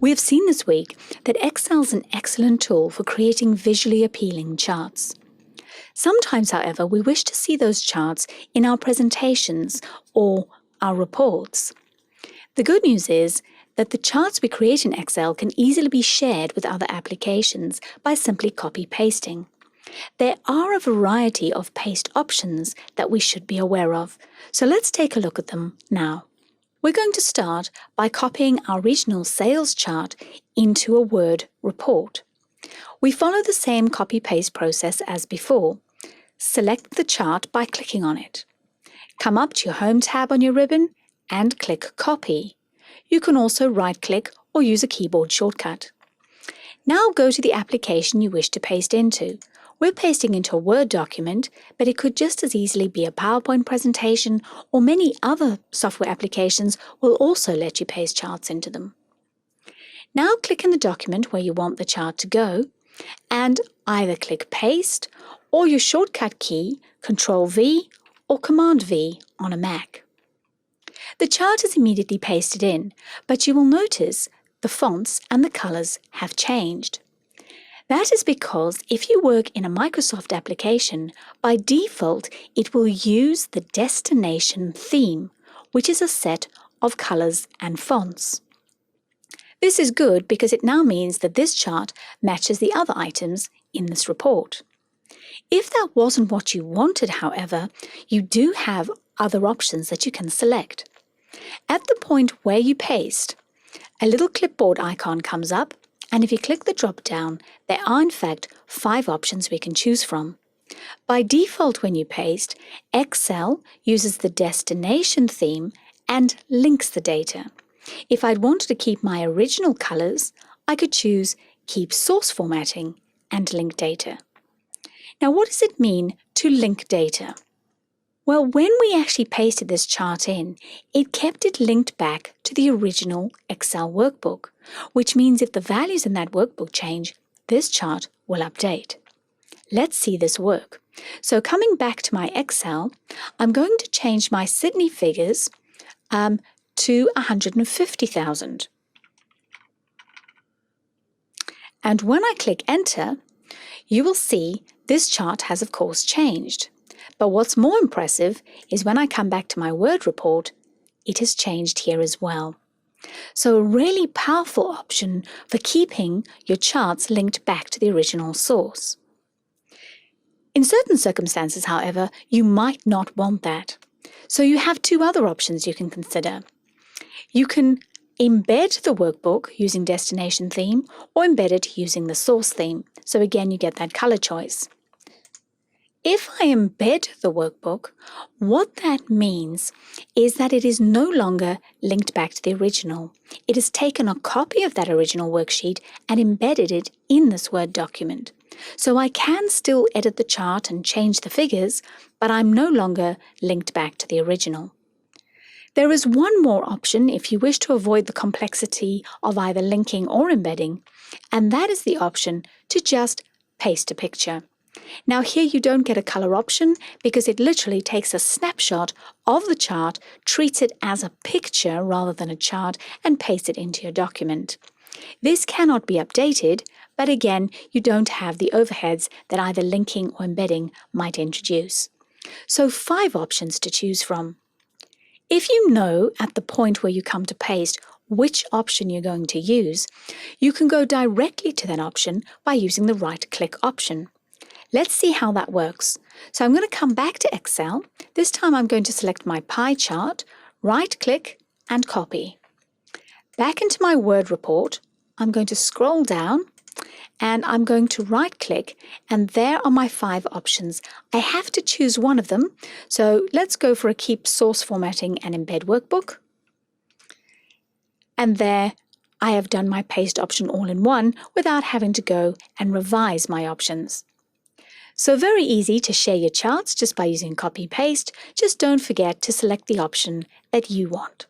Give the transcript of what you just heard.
We have seen this week that Excel is an excellent tool for creating visually appealing charts. Sometimes, however, we wish to see those charts in our presentations or our reports. The good news is that the charts we create in Excel can easily be shared with other applications by simply copy-pasting. There are a variety of paste options that we should be aware of, so let's take a look at them now. We're going to start by copying our regional sales chart into a Word report. We follow the same copy-paste process as before. Select the chart by clicking on it. Come up to your Home tab on your ribbon and click Copy. You can also right-click or use a keyboard shortcut. Now go to the application you wish to paste into. We're pasting into a Word document, but it could just as easily be a PowerPoint presentation, or many other software applications will also let you paste charts into them. Now click in the document where you want the chart to go, and either click Paste or your shortcut key, Ctrl-V or Command-V on a Mac. The chart is immediately pasted in, but you will notice the fonts and the colors have changed. That is because if you work in a Microsoft application, by default it will use the destination theme, which is a set of colors and fonts. This is good because it now means that this chart matches the other items in this report. If that wasn't what you wanted, however, you do have other options that you can select. At the point where you paste, a little clipboard icon comes up, and if you click the drop-down, there are in fact 5 options we can choose from. By default, when you paste, Excel uses the destination theme and links the data. If I'd wanted to keep my original colors, I could choose Keep Source Formatting and Link Data. Now, what does it mean to link data? Well, when we actually pasted this chart in, it kept it linked back to the original Excel workbook, which means if the values in that workbook change, this chart will update. Let's see this work. So coming back to my Excel, I'm going to change my Sydney figures to 150,000. And when I click Enter, you will see this chart has of course changed. But what's more impressive is when I come back to my Word report, it has changed here as well. So a really powerful option for keeping your charts linked back to the original source. In certain circumstances, however, you might not want that. So you have 2 other options you can consider. You can embed the workbook using destination theme or embed it using the source theme. So again, you get that color choice. If I embed the workbook, what that means is that it is no longer linked back to the original. It has taken a copy of that original worksheet and embedded it in this Word document. So I can still edit the chart and change the figures, but I'm no longer linked back to the original. There is one more option if you wish to avoid the complexity of either linking or embedding, and that is the option to just paste a picture. Now here you don't get a color option because it literally takes a snapshot of the chart, treats it as a picture rather than a chart, and pastes it into your document. This cannot be updated, but again, you don't have the overheads that either linking or embedding might introduce. So 5 options to choose from. If you know at the point where you come to paste which option you're going to use, you can go directly to that option by using the right-click option. Let's see how that works. So I'm going to come back to Excel. This time I'm going to select my pie chart, right-click and copy. Back into my Word report, I'm going to scroll down and I'm going to right-click, and there are my 5 options. I have to choose one of them, so let's go for a Keep Source Formatting and Embed Workbook. And there I have done my paste option all in one without having to go and revise my options. So very easy to share your charts just by using copy-paste. Just don't forget to select the option that you want.